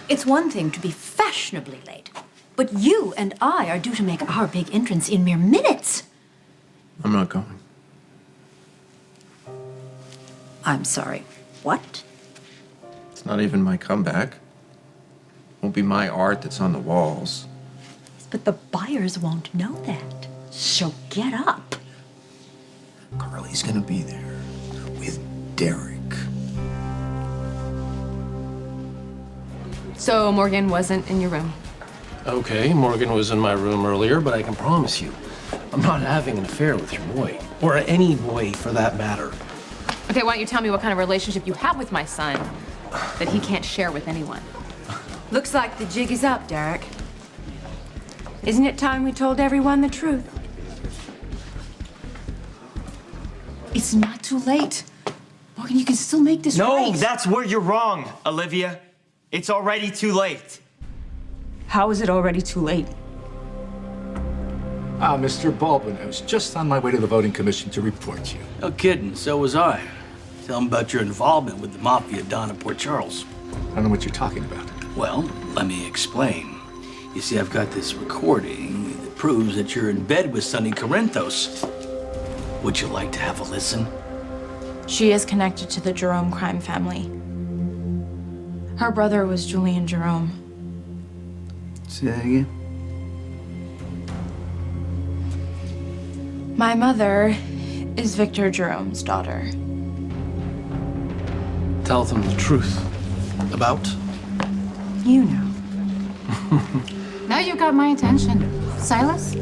It's one thing to be fashionably late, but you and I are due to make our big entrance in mere minutes. I'm not going. I'm sorry. What? It's not even my comeback. Won't be my art that's on the walls. But the buyers won't know that. So get up. Carly's gonna be there with Derek. So Morgan wasn't in your room? Okay, Morgan was in my room earlier, but I can promise you, I'm not having an affair with your boy. Or any boy, for that matter. Okay, why don't you tell me what kind of relationship you have with my son that he can't share with anyone? Looks like the jig is up, Derek. Isn't it time we told everyone the truth? It's not too late. Morgan, you can still make this right. No, that's where you're wrong, Olivia. It's already too late. How is it already too late? Mr. Baldwin, I was just on my way to the voting commission to report you. No kidding, so was I. Tell them about your involvement with the mafia down at Port Charles. I don't know what you're talking about. Well, let me explain. You see, I've got this recording that proves that you're in bed with Sonny Corinthos. Would you like to have a listen? She is connected to the Jerome crime family. Her brother was Julian Jerome. Say that again? My mother is Victor Jerome's daughter. Tell them the truth. About? You know. Now you've got my attention. Silas?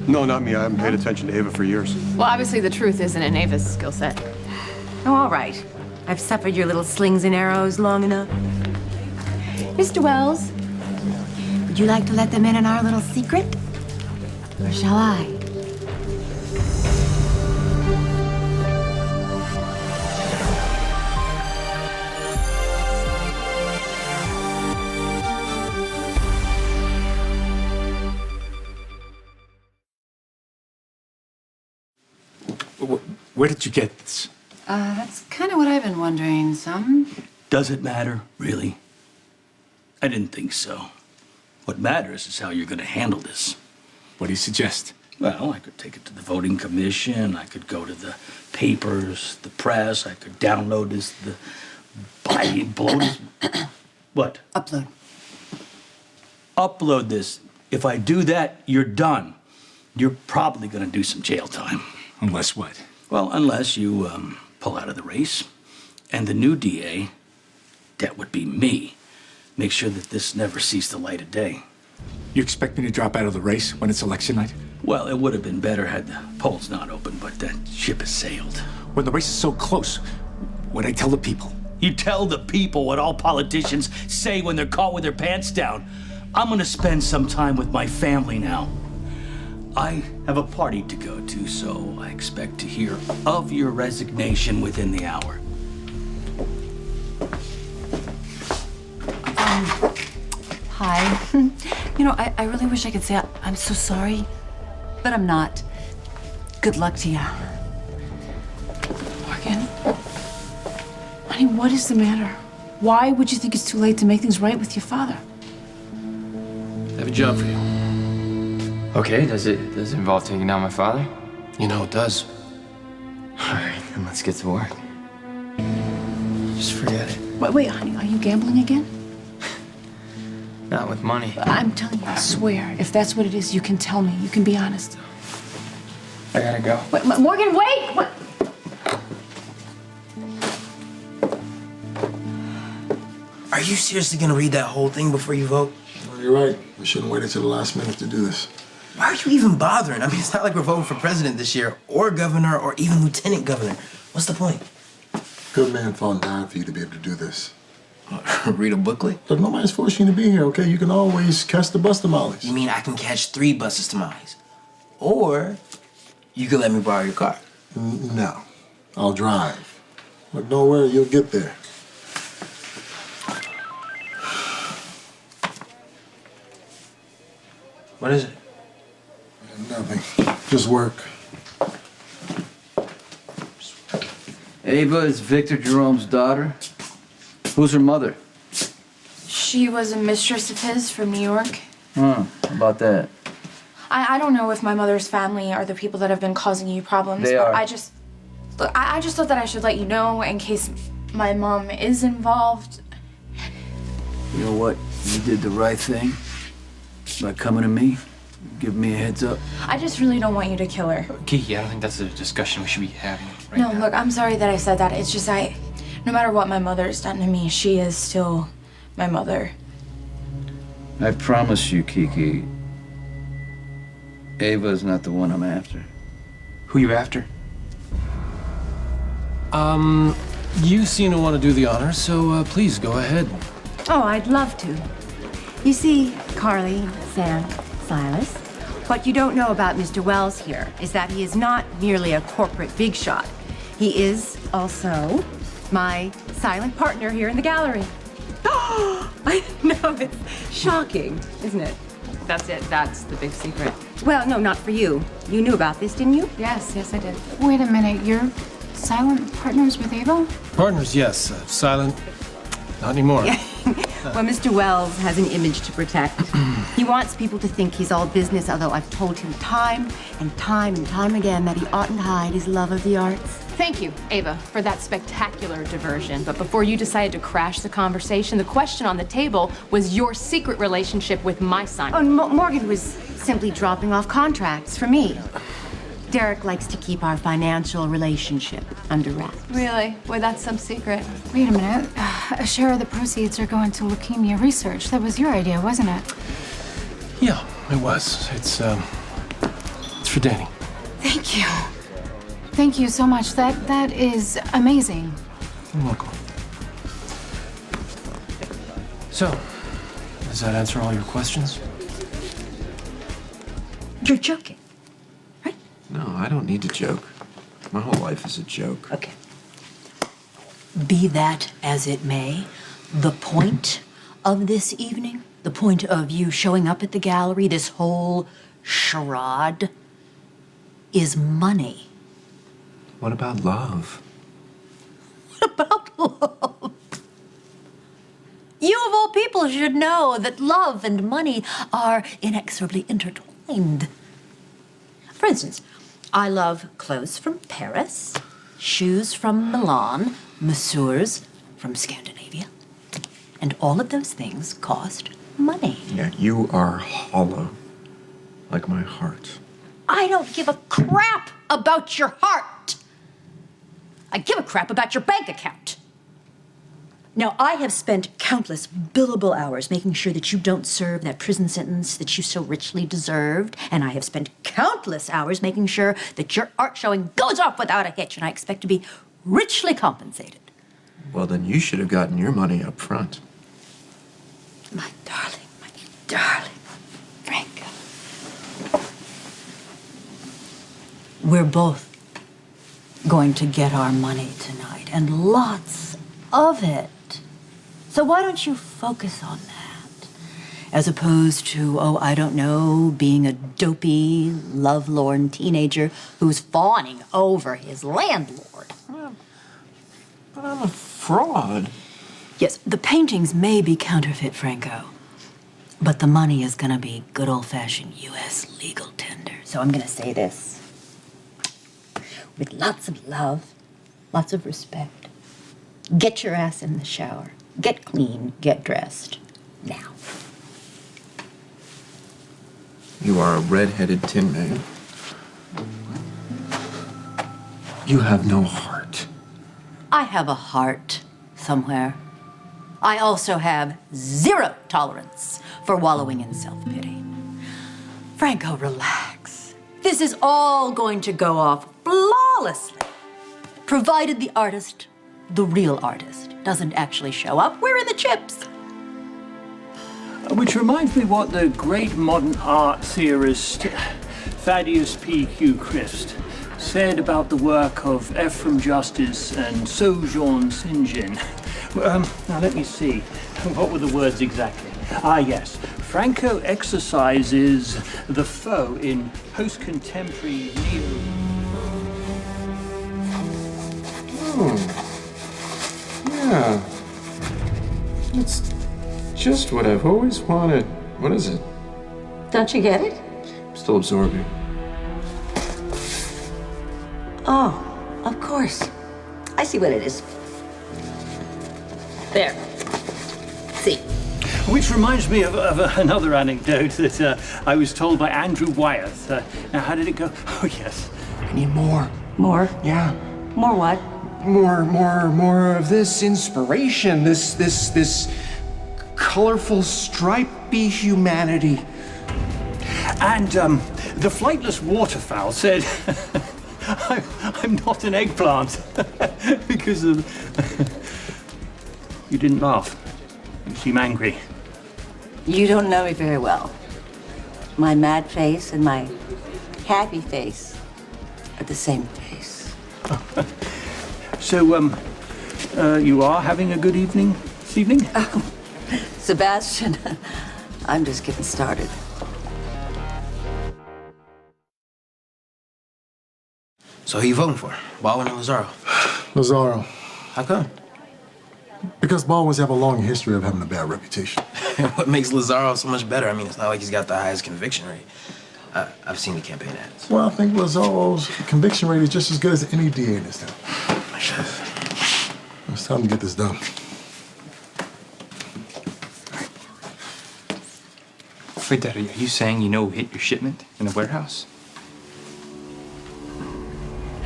No, not me. I haven't paid attention to Ava for years. Well, obviously the truth isn't in Ava's skill set. Oh, all right. I've suffered your little slings and arrows long enough. Mr. Wells, would you like to let them in on our little secret? Or shall I? Where did you get this? That's kind of what I've been wondering, some. Does it matter, really? I didn't think so. What matters is how you're going to handle this. What do you suggest? Well, I could take it to the voting commission. I could go to the papers, the press. I could download this, blow this. What? Upload. Upload this. If I do that, you're done. You're probably going to do some jail time. Unless what? Well, unless you pull out of the race. And the new DA, that would be me, make sure that this never sees the light of day. You expect me to drop out of the race when it's election night? Well, it would have been better had the polls not opened, but that ship has sailed. When the race is so close, what'd I tell the people? You tell the people what all politicians say when they're caught with their pants down. I'm gonna spend some time with my family now. I have a party to go to, so I expect to hear of your resignation within the hour. Hi. You know, I really wish I could say I'm so sorry, but I'm not. Good luck to you. Morgan? Honey, what is the matter? Why would you think it's too late to make things right with your father? I have a job for you. Okay, does it involve taking down my father? You know it does. All right, then let's get to work. Just forget it. Wait, honey, are you gambling again? Not with money. I'm telling you, I swear, if that's what it is, you can tell me. You can be honest. I gotta go. Wait, Morgan, wait! What? Are you seriously gonna read that whole thing before you vote? Oh, you're right. We shouldn't wait until the last minute to do this. Why are you even bothering? I mean, it's not like we're voting for president this year, or governor, or even lieutenant governor. What's the point? Good man fought and died for you to be able to do this. Read a booklet? Look, nobody's forcing you to be here, okay? You can always catch the bus tamales. You mean I can catch 3 buses tamales? Or you can let me borrow your car? No. I'll drive. But don't worry, you'll get there. What is it? Nothing. Just work. Ava is Victor Jerome's daughter. Who's her mother? She was a mistress of his from New York. How about that? I don't know if my mother's family are the people that have been causing you problems. They but are. I just thought that I should let you know in case my mom is involved. You know what? You did the right thing by coming to me, giving me a heads up. I just really don't want you to kill her. Kiki, I don't think that's a discussion we should be having right No, now. look, I'm sorry that I said that. It's just no matter what my mother's done to me, she is still my mother. I promise you, Kiki, Ava's not the one I'm after. Who you after? You seem to want to do the honors, so please go ahead. Oh, I'd love to. You see, Carly, Sam, Silas, what you don't know about Mr. Wells here is that he is not merely a corporate big shot. He is also my silent partner here in the gallery. I know, it's shocking, isn't it? That's it. That's the big secret. Well, no, not for you. You knew about this, didn't you? Yes, I did. Wait a minute, you're silent partners with Ava? Partners, yes. Silent, not anymore. Well, Mr. Wells has an image to protect. He wants people to think he's all business, although I've told him time and time again that he oughtn't hide his love of the arts. Thank you, Ava, for that spectacular diversion. But before you decided to crash the conversation, the question on the table was your secret relationship with my son. Oh, Morgan was simply dropping off contracts for me. Derek likes to keep our financial relationship under wraps. Really? Well, that's some secret. Wait a minute. A share of the proceeds are going to leukemia research. That was your idea, wasn't it? Yeah, it was. It's for Danny. Thank you. Thank you so much. That is amazing. You're welcome. So, does that answer all your questions? You're joking. No, I don't need to joke. My whole life is a joke. Okay. Be that as it may, the point of this evening, the point of you showing up at the gallery, this whole charade, is money. What about love? What about love? You of all people should know that love and money are inexorably intertwined. For instance, I love clothes from Paris, shoes from Milan, masseurs from Scandinavia. And all of those things cost money. Yeah, you are hollow. Like my heart. I don't give a crap about your heart. I give a crap about your bank account. Now, I have spent countless billable hours making sure that you don't serve that prison sentence that you so richly deserved. And I have spent countless hours making sure that your art showing goes off without a hitch. And I expect to be richly compensated. Well, then you should have gotten your money up front. My darling, Franco. We're both going to get our money tonight, and lots of it. So why don't you focus on that, as opposed to, oh, I don't know, being a dopey, lovelorn teenager who's fawning over his landlord. But I'm a fraud. Yes, the paintings may be counterfeit, Franco, but the money is gonna be good old-fashioned U.S. legal tender. So I'm gonna say this with lots of love, lots of respect. Get your ass in the shower. Get clean, get dressed. Now. You are a red-headed tin man. You have no heart. I have a heart somewhere. I also have zero tolerance for wallowing in self-pity. Franco, relax. This is all going to go off flawlessly, provided the artist, the real artist, doesn't actually show up. We're in the chips. Which reminds me what the great modern art theorist Thaddeus P. Gilchrist said about the work of Ephraim Justice and Sojourn St. John. Now let me see. What were the words exactly? Ah, yes. Franco exercises the foe in post-contemporary neo. Yeah. It's Just what I've always wanted. What is it? Don't you get it? I'm still absorbing. Oh, of course. I see what it is. There. See. Which reminds me of another anecdote that I was told by Andrew Wyeth. Now, how did it go? Oh, yes. I need more. More? Yeah. More what? More of this inspiration, this colorful, stripy humanity. And the flightless waterfowl said, I'm not an eggplant because of... You didn't laugh. You seem angry. You don't know me very well. My mad face and my happy face are the same face. So, you are having a good evening this evening? Sebastian, I'm just getting started. So who you voting for? Baldwin or Lazaro? Lazaro. How come? Because Baldwins have a long history of having a bad reputation. What makes Lazaro so much better? I mean, it's not like he's got the highest conviction rate. I've seen the campaign ads. Well, I think Lazaro's conviction rate is just as good as any DA in this town. It's time to get this done. Wait, Daddy, are you saying you know who hit your shipment in the warehouse?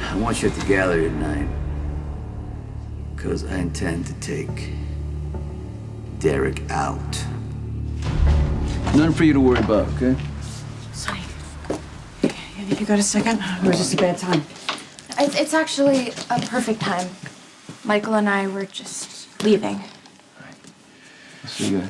I want you at the gallery tonight because I intend to take Derek out. Nothing for you to worry about, okay? Sonny, you got a second? Or just a bad time? It's actually a perfect time. Michael and I were just leaving. I'll see you guys.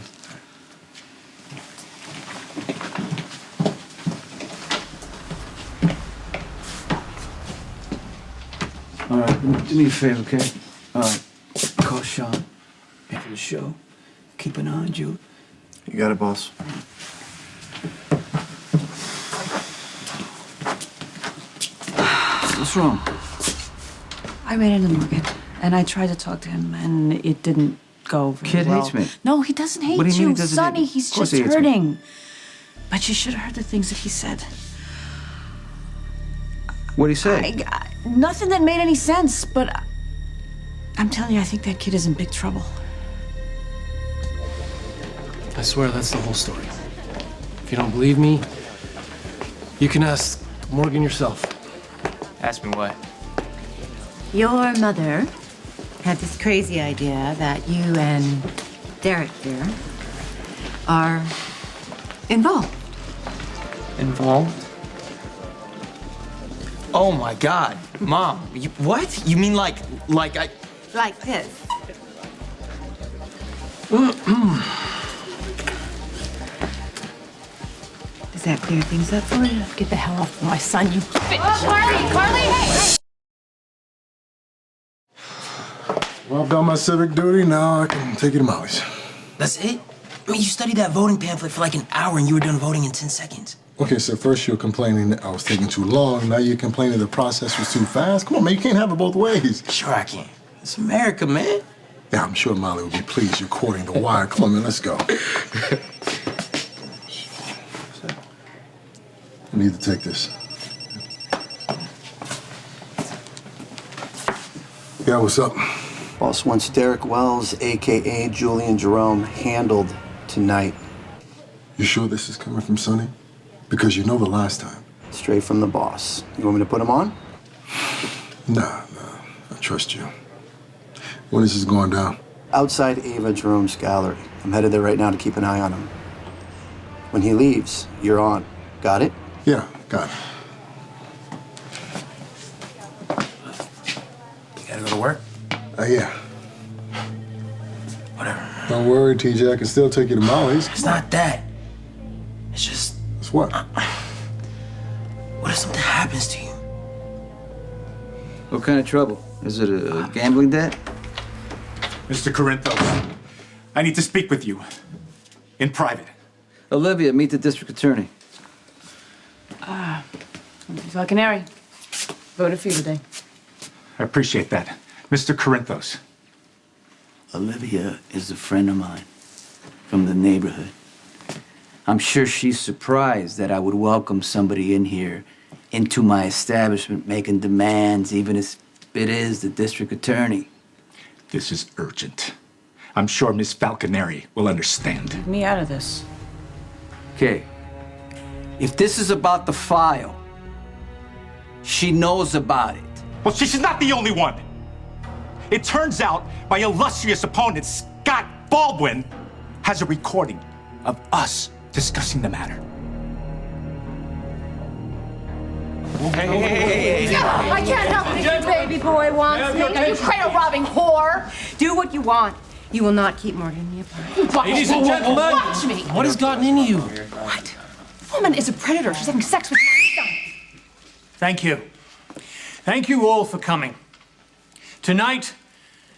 All right, do me a favor, okay? Call Sean after the show. Keep an eye on you. You got it, boss. What's wrong? I ran into Morgan, and I tried to talk to him, and it didn't go very Kid well. hates me. No, he doesn't hate What do you mean you, he doesn't hate Sonny. me? He's Of course just he hates me. hurting. But you should have heard the things that he said. What'd he say? Nothing that made any sense, but I'm telling you, I think that kid is in big trouble. I swear that's the whole story. If you don't believe me, you can ask Morgan yourself. Ask me what? Your mother had this crazy idea that you and Derek here are involved. Involved? Oh my God, Mom! What? You mean like I? Like this. Does that clear things up for you? Get the hell off my son, you bitch! Carly, hey! Well, I've done my civic duty. Now I can take you to Molly's. That's it? I mean, you studied that voting pamphlet for like an hour and you were done voting in 10 seconds. Okay, so first you're complaining that I was taking too long. Now you're complaining the process was too fast. Come on, man, you can't have it both ways. Sure I can. It's America, man. Yeah, I'm sure Molly will be pleased you're courting the wire. Come on, man, let's go. I need to take this. Yeah, what's up? Boss wants Derek Wells, a.k.a. Julian Jerome, handled tonight. You sure this is coming from Sonny? Because you know the last time. Straight from the boss. You want me to put him on? Nah, I trust you. When is this going down? Outside Ava Jerome's gallery. I'm headed there right now to keep an eye on him. When he leaves, you're on. Got it? Yeah, got it. You gotta go to work? Yeah. Whatever. Don't worry, TJ. I can still take you to Molly's. It's not that. It's just... It's what? What if something happens to you? What kind of trouble? Is it a gambling debt? Mr. Corinthos, I need to speak with you. In private. Olivia, meet the district attorney. Falconeri, voted for you today. I appreciate that. Mr. Corinthos. Olivia is a friend of mine. from the neighborhood. I'm sure she's surprised that I would welcome somebody in here into my establishment making demands, even if it is the district attorney. This is urgent. I'm sure Miss Falconeri will understand. Get me out of this. Okay. If this is about the file, she knows about it. Well, she's not the only one. It turns out my illustrious opponent, Scott Baldwin, has a recording of us discussing the matter. Hey. I can't help it if your baby boy wants me. You cradle-robbing whore. Do what you want. You will not keep Morgan and me apart. Ladies and gentlemen, Watch me. what has gotten into you? What? Woman is a predator. She's having sex with my son. Thank you. Thank you all for coming. Tonight,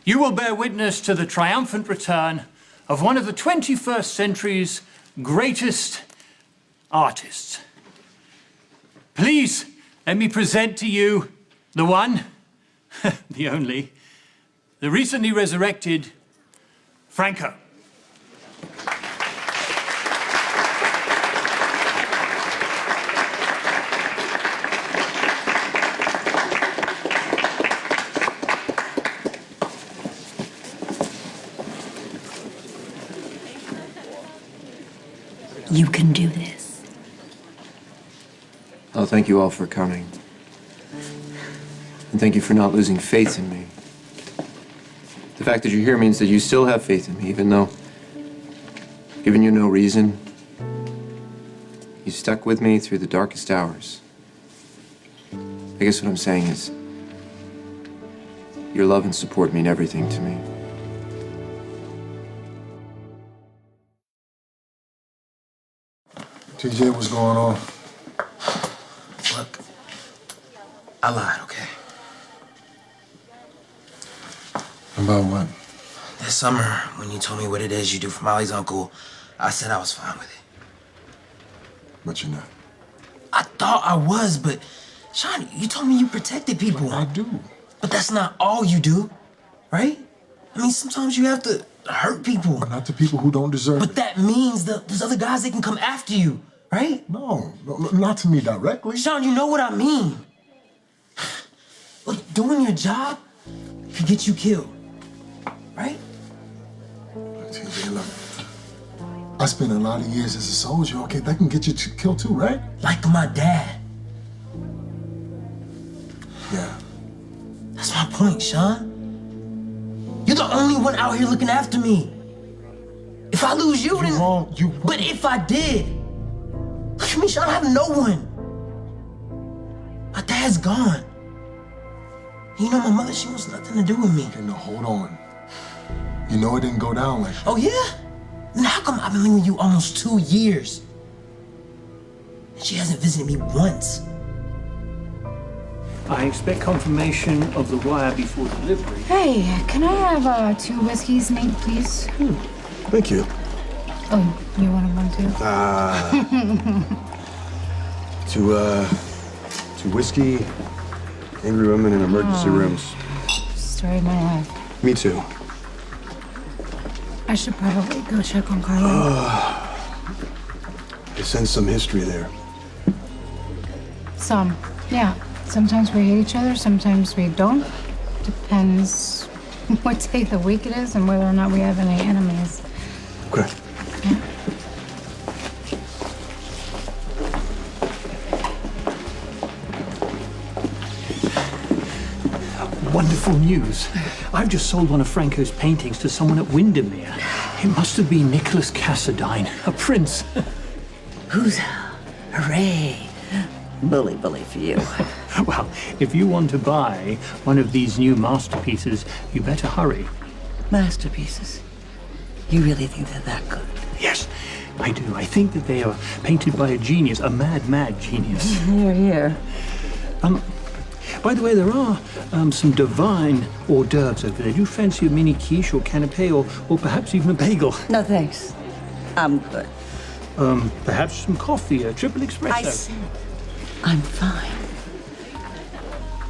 you will bear witness to the triumphant return of one of the 21st century's greatest artists. Please, let me present to you the one, the only, the recently resurrected Franco. You can do this. Well, thank you all for coming. And thank you for not losing faith in me. The fact that you're here means that you still have faith in me, even though, given you no reason, you stuck with me through the darkest hours. I guess what I'm saying is, your love and support mean everything to me. TJ, what's going on? Look, I lied, okay? About what? This summer, when you told me what it is you do for Molly's uncle, I said I was fine with it. But you're not. I thought I was, but Sean, you told me you protected people. I do. But that's not all you do, right? I mean, sometimes you have to hurt people. But not the people who don't deserve it. But that means there's other guys that can come after you, right? No, not to me directly. Sean, you know what I mean. Look, doing your job can get you killed, right? TJ, look. I spent a lot of years as a soldier, okay? That can get you killed too, right? Like my dad. Yeah. That's my point, Sean. You're the only one out here looking after me. If I lose you, then... But if I did... Look at me, Sean, I have no one. My dad's gone. You know, my mother, she wants nothing to do with me. Okay, no, hold on. You know it didn't go down like that. Oh, yeah? Then how come I've been living with you almost 2 years? And she hasn't visited me once. I expect confirmation of the wire before delivery. Hey, can I have 2 whiskeys, Nate, please? Thank you. Oh, you want one too? To whiskey, angry women in emergency rooms. Story of my life. Me too. I should probably go check on Carla. They sense some history there. Some, yeah. Sometimes we hate each other, sometimes we don't. Depends what day of the week it is and whether or not we have any enemies. Okay. Yeah. Wonderful news. I've just sold one of Franco's paintings to someone at Windermere. It must have been Nicholas Cassadine, a prince. Who's? Hooray. Bully for you. Well, if you want to buy one of these new masterpieces, you better hurry. Masterpieces? You really think they're that good? Yes, I do. I think that they are painted by a genius, a mad genius. Here, here. By the way, there are some divine hors d'oeuvres over there. Do you fancy a mini quiche or canapé or perhaps even a bagel? No, thanks. I'm good. Perhaps some coffee, a triple espresso. I said I'm fine.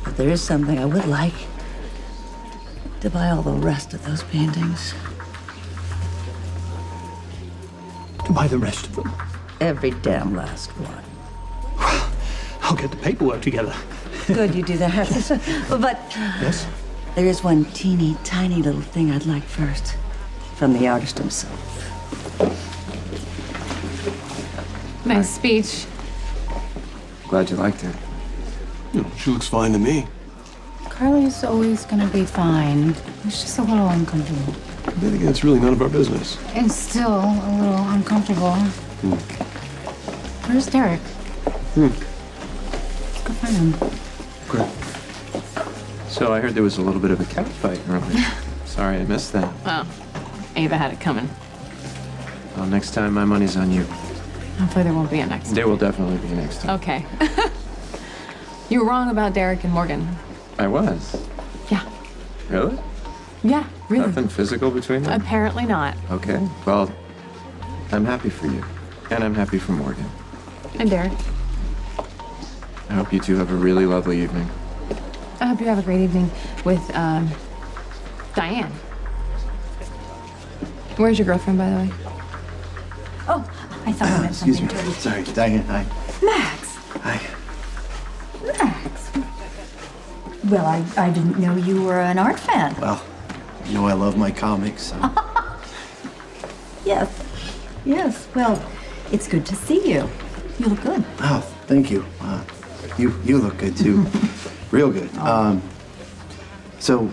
But there is something I would like. To buy all the rest of those paintings. to buy the rest of them? Every damn last one. I'll get the paperwork together. Good you do that. But Yes? there is one teeny tiny little thing I'd like first. From the artist himself. Nice speech. Glad you liked it. She looks fine to me. Carly's always gonna be fine. It's just a little uncomfortable. Then again, it's really none of our business. It's still a little uncomfortable. Where's Derek? Let's go find him. So I heard there was a little bit of a cat fight earlier. Sorry I missed that. Well, Ava had it coming. Well, next time my money's on you. Hopefully there won't be a next time. There will definitely be a next time. Okay. You were wrong about Derek and Morgan. I was. Yeah. Really? Yeah, really. Nothing physical between them? Apparently not. Okay. Well, I'm happy for you. And I'm happy for Morgan. And Derek. I hope you two have a really lovely evening. I hope you have a great evening with Diane. Where's your girlfriend, by the way? Oh, I thought you meant Excuse me. something. Sorry, Diane. Hi. Max. Hi. Max. Well, I didn't know you were an art fan. Well, you know I love my comics. So. Yes. Yes. Well, it's good to see you. You look good. Oh, thank you. You look good too. Real good. So,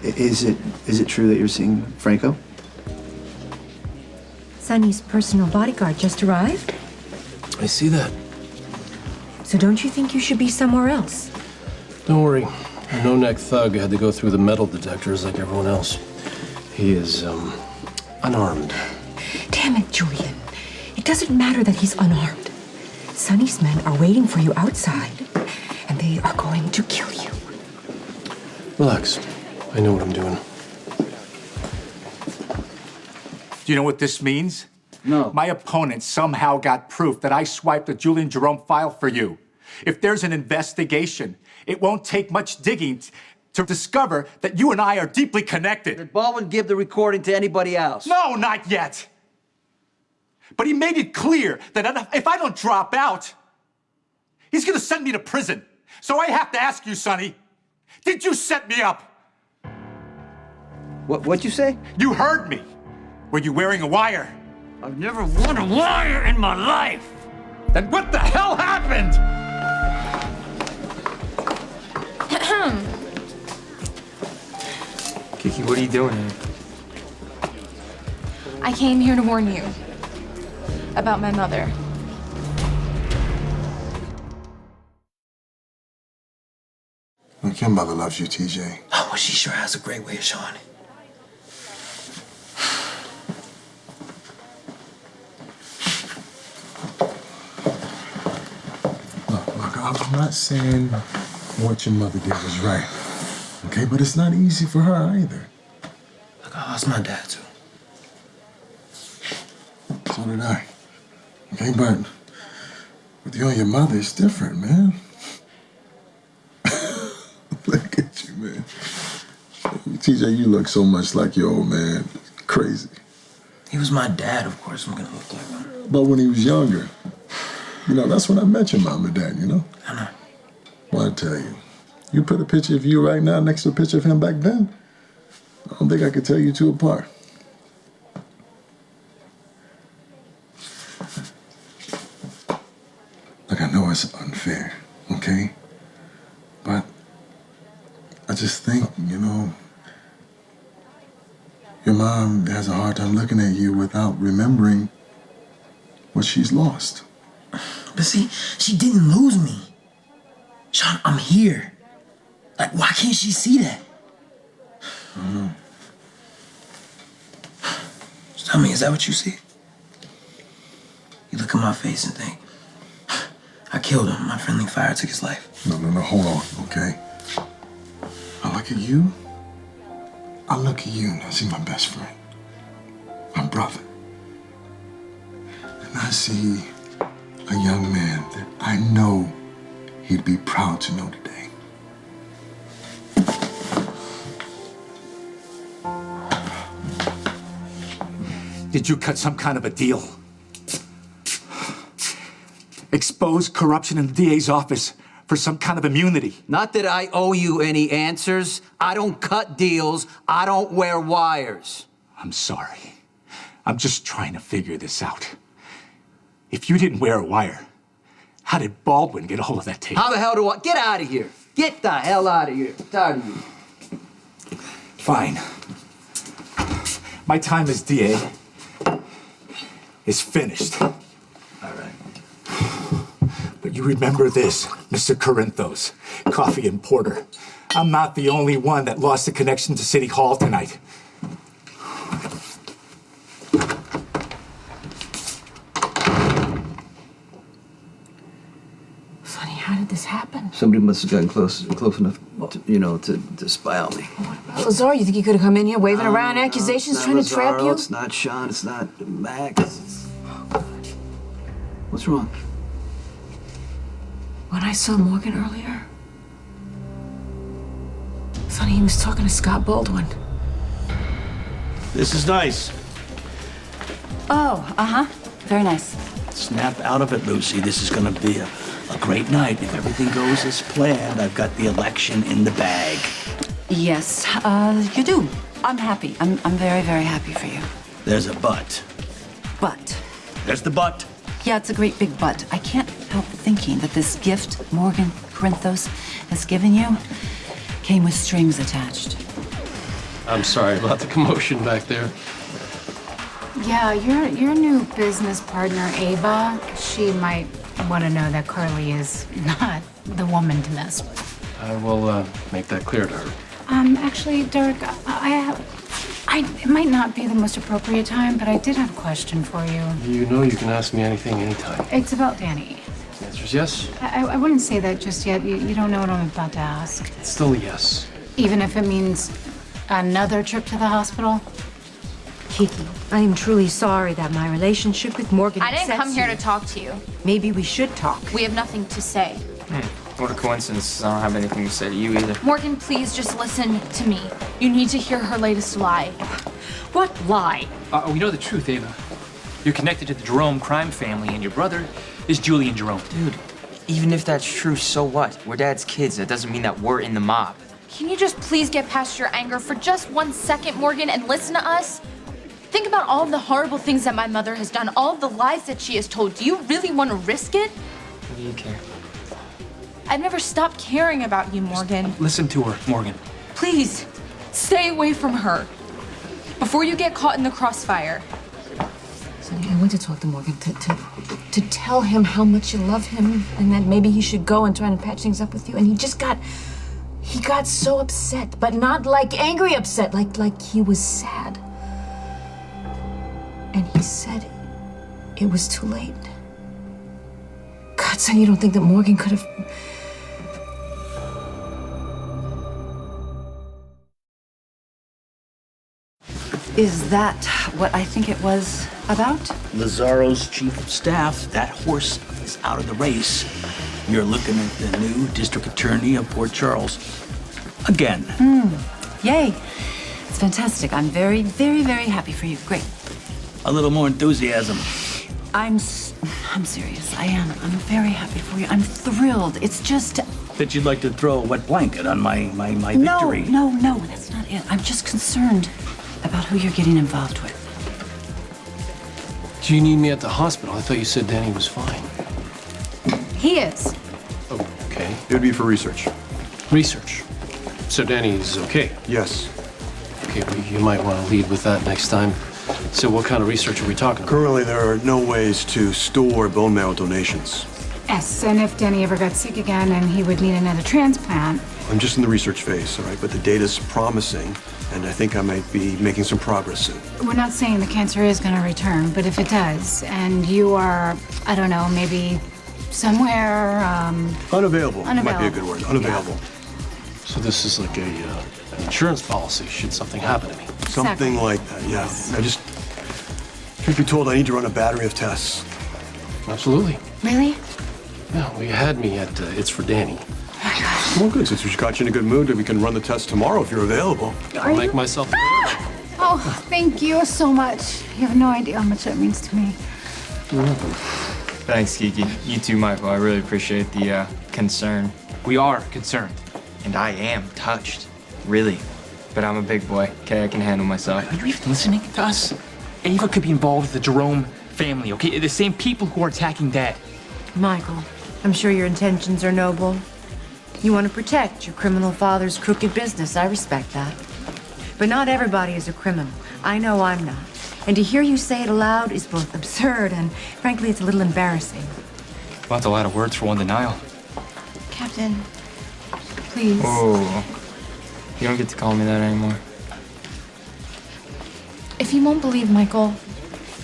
is it true that you're seeing Franco? Sonny's personal bodyguard just arrived. I see that. So don't you think you should be somewhere else? Don't worry. A no-neck thug had to go through the metal detectors like everyone else. He is, unarmed. Damn it, Julian. It doesn't matter that he's unarmed. Sonny's men are waiting for you outside, and they are going to kill you. Relax. I know what I'm doing. Do you know what this means? No. My opponent somehow got proof that I swiped a Julian Jerome file for you. If there's an investigation, it won't take much digging to discover that you and I are deeply connected. Did Baldwin give the recording to anybody else? No, not yet. But he made it clear that if I don't drop out, he's gonna send me to prison. So I have to ask you, Sonny, did you set me up? What'd you say? You heard me. Were you wearing a wire? I've never worn a wire in my life. Then what the hell happened? Kiki, what are you doing here? I came here to warn you about my mother. Look, your mother loves you, TJ. Oh, well, she sure has a great way of showing it. Look, I'm not saying what your mother did was right. Okay, but it's not easy for her either. Look, I lost my dad, too. So did I. Okay, but with you and your mother, it's different, man. Look at you, man. TJ, you look so much like your old man. Crazy. He was my dad, of course I'm gonna look like him. But when he was younger, you know, that's when I met your mom and dad, you know? I know. Well, I tell you, you put a picture of you right now next to a picture of him back then, I don't think I could tell you two apart. Look, I know it's unfair, okay? But I just think, you know, your mom has a hard time looking at you without remembering what she's lost. But see, she didn't lose me. Sean, I'm here. Like, why can't she see that? I don't know. Just tell me, is that what you see? You look at my face and think, I killed him. My friendly fire took his life. No, hold on, okay? I look at you. I look at you and I see my best friend, my brother. And I see a young man that I know he'd be proud to know today. Did you cut some kind of a deal? expose corruption in the DA's office for some kind of immunity. Not that I owe you any answers. I don't cut deals. I don't wear wires. I'm sorry. I'm just trying to figure this out. If you didn't wear a wire, how did Baldwin get a hold of that tape? How the hell do I... Get out of here. Get the hell out of here. I'm tired of you. Fine. My time as DA is finished. All right. But you remember this, Mr. Corinthos, Coffee and Porter. I'm not the only one that lost a connection to City Hall tonight. Sonny, how did this happen? Somebody must have gotten close enough, to spy on me. Lazar, you think he could have come in here waving around accusations, It's trying not to trap Lazaro, you? It's not Sean. It's not Max. What's wrong? When I saw Morgan earlier, Sonny, he was talking to Scott Baldwin. This is nice. Oh, uh-huh. Very nice. Snap out of it, Lucy. This is gonna be a great night. If everything goes as planned, I've got the election in the bag. Yes, you do. I'm happy. I'm very, very happy for you. There's a but. But, There's the but. yeah, it's a great big but. I can't help thinking that this gift Morgan Corinthos has given you came with strings attached. I'm sorry about the commotion back there. Yeah, your new business partner, Ava, she might want to know that Carly is not the woman to mess with. I will make that clear to her. Actually, Dirk, it might not be the most appropriate time, but I did have a question for you. You know you can ask me anything, anytime. It's about Danny. The answer is yes. I wouldn't say that just yet. You don't know what I'm about to ask. It's still a yes. Even if it means another trip to the hospital? Kiki, I am truly sorry that my relationship with Morgan I didn't upsets come here you. to talk to you. Maybe we should talk. We have nothing to say. What a coincidence. I don't have anything to say to you either. Morgan, please just listen to me. You need to hear her latest lie. What lie? We know the truth, Ava. You're connected to the Jerome crime family, and your brother is Julian Jerome. Dude, even if that's true, so what? We're Dad's kids. That doesn't mean that we're in the mob. Can you just please get past your anger for just 1 second, Morgan, and listen to us? Think about all of the horrible things that my mother has done, all of the lies that she has told. Do you really want to risk it? What do you care? I've never stopped caring about you, Morgan. Listen to her, Morgan. Please, stay away from her before you get caught in the crossfire. Sonny, I went to talk to Morgan to tell him how much you love him and that maybe he should go and try and patch things up with you. And he got so upset, but not like angry upset, like he was sad. And he said it was too late. God, son, you don't think that Morgan could have... Is that what I think it was about? Lazaro's chief of staff, that horse is out of the race. You're looking at the new district attorney of Port Charles. Again. Yay. It's fantastic. I'm very, very, very happy for you. Great. A little more enthusiasm. I'm serious. I am. I'm very happy for you. I'm thrilled. It's just... That you'd like to throw a wet blanket on my victory. No, that's not it. I'm just concerned about who you're getting involved with. Do you need me at the hospital? I thought you said Danny was fine. He is. Oh, okay. It would be for research. Research. So Danny's okay? Yes. Okay, well, you might want to lead with that next time. So what kind of research are we talking about? Currently, there are no ways to store bone marrow donations. Yes, and if Danny ever got sick again and he would need another transplant. I'm just in the research phase, all right? But the data's promising, and I think I might be making some progress soon. We're not saying the cancer is going to return, but if it does, and you are, I don't know, maybe somewhere, Unavailable. Might be a Unavailable. good word. Unavailable. So this is like an insurance policy should something happen to me. Something like that, yeah. I just, truth be told, I need to run a battery of tests. Absolutely. Really? Yeah, well, you had me at It's for Danny. Well, good. Since we got you in a good mood, we can run the test tomorrow if you're available. I'll make myself available. Oh, thank you so much. You have no idea how much that means to me. Thanks, Kiki. You too, Michael. I really appreciate the concern. We are concerned. And I am touched. Really. But I'm a big boy, okay? I can handle myself. Are you even listening to us? Ava could be involved with the Jerome family, okay? The same people who are attacking Dad. Michael, I'm sure your intentions are noble. You want to protect your criminal father's crooked business. I respect that. But not everybody is a criminal. I know I'm not. And to hear you say it aloud is both absurd and, frankly, it's a little embarrassing. Well, that's a lot of words for one denial. Captain, please. Oh. You don't get to call me that anymore. If you won't believe Michael,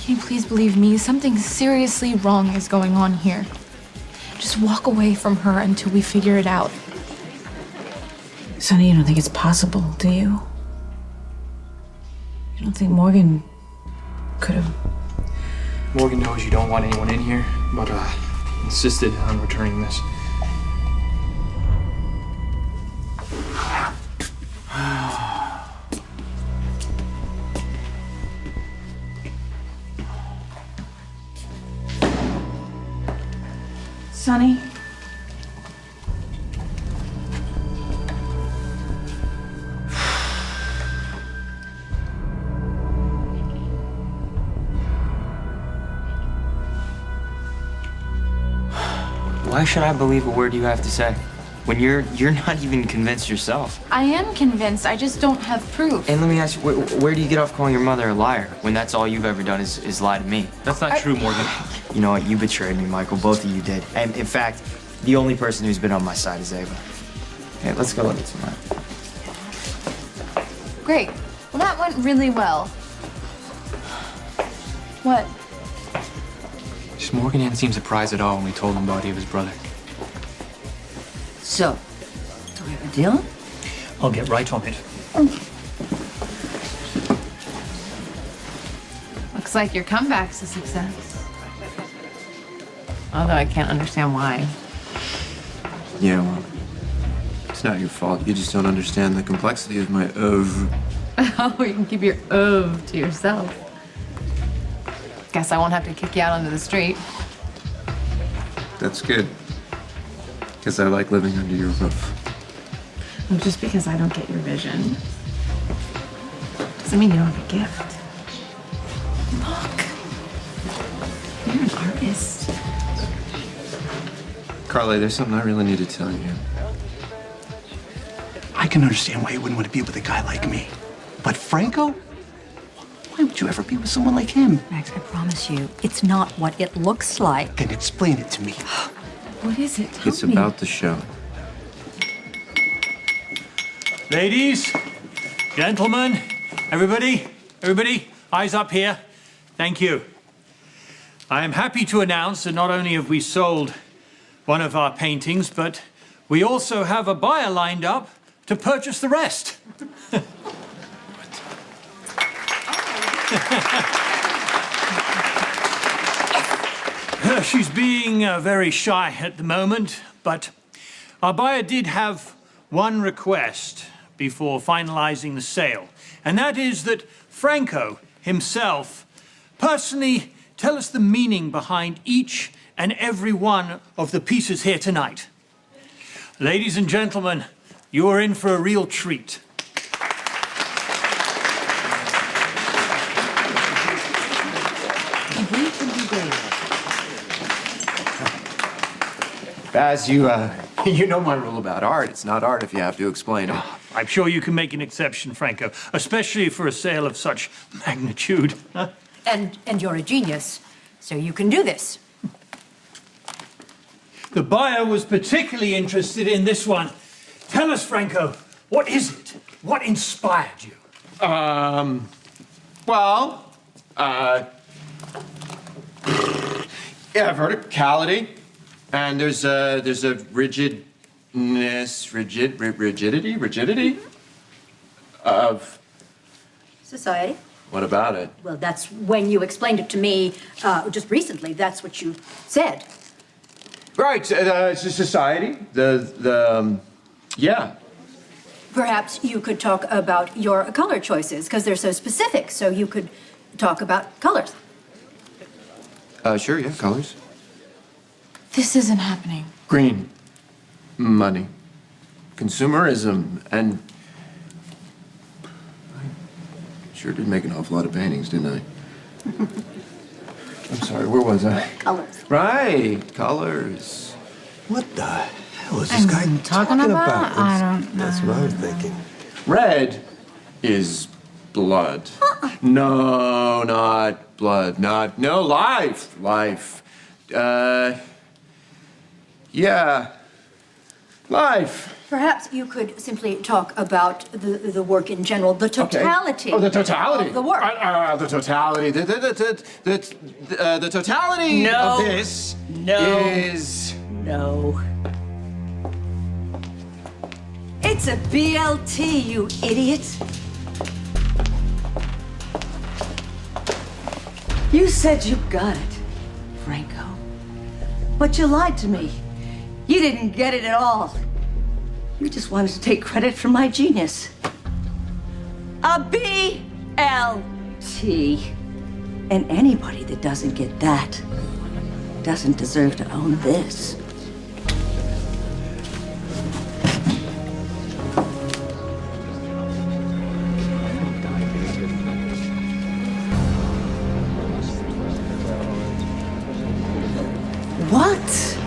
can you please believe me? Something seriously wrong is going on here. Just walk away from her until we figure it out. Sonny, you don't think it's possible, do you? You don't think Morgan could have... Morgan knows you don't want anyone in here, but insisted on returning this. Sonny? Why should I believe a word you have to say? When you're not even convinced yourself. I am convinced, I just don't have proof. And let me ask you, where do you get off calling your mother a liar when that's all you've ever done is lie to me? That's not true, Morgan. You know what? You betrayed me, Michael. Both of you did. And in fact, the only person who's been on my side is Ava. Hey, let's go look at some art. Great. Well, that went really well. What? Just Morgan didn't seem surprised at all when we told him about Ava's brother. So, do we have a deal? I'll get right on it. Looks like your comeback's a success. Although I can't understand why. Yeah, well, it's not your fault. You just don't understand the complexity of my oeuvre. Oh, you can keep your to yourself. Guess I won't have to kick you out onto the street. That's good. Because I like living under your roof. Well, just because I don't get your vision doesn't mean you don't have a gift. Look, you're an artist. Carly, there's something I really need to tell you. I can understand why you wouldn't want to be with a guy like me. But Franco? Why would you ever be with someone like him? Max, I promise you, it's not what it looks like. Then explain it to me. What is it? Tell It's me. about the show. Ladies, gentlemen, everybody, eyes up here. Thank you. I am happy to announce that not only have we sold one of our paintings, but we also have a buyer lined up to purchase the rest. She's being very shy at the moment, but our buyer did have one request before finalizing the sale, and that is that Franco himself personally tell us the meaning behind each and every one of the pieces here tonight. Ladies and gentlemen, you are in for a real treat. Baz, you know my rule about art. It's not art if you have to explain it. I'm sure you can make an exception, Franco, especially for a sale of such magnitude. Huh? And you're a genius, so you can do this. The buyer was particularly interested in this one. Tell us, Franco, what is it? What inspired you? Yeah, verticality, and there's a rigidity of. Society? What about it? Well, that's when you explained it to me just recently. That's what you said. Right, society. Yeah. Perhaps you could talk about your color choices, because they're so specific, so you could talk about colors. Sure, yeah, colors. This isn't happening. Green. Money. Consumerism. And I sure did make an awful lot of paintings, didn't I? I'm sorry, where was I? Colors. Right, colors. What the hell is this guy talking about? I don't know. That's what I was thinking. Red is blood. No, not blood. No, life. Life. Yeah. Life. Perhaps you could simply talk about the work in general, the totality. Oh, the totality. Of the work. The totality. The totality No. of this is. No. It's a BLT, you idiot. You said you got it, Franco. But you lied to me. You didn't get it at all. You just wanted to take credit for my genius. A BLT. And anybody that doesn't get that doesn't deserve to own this. What?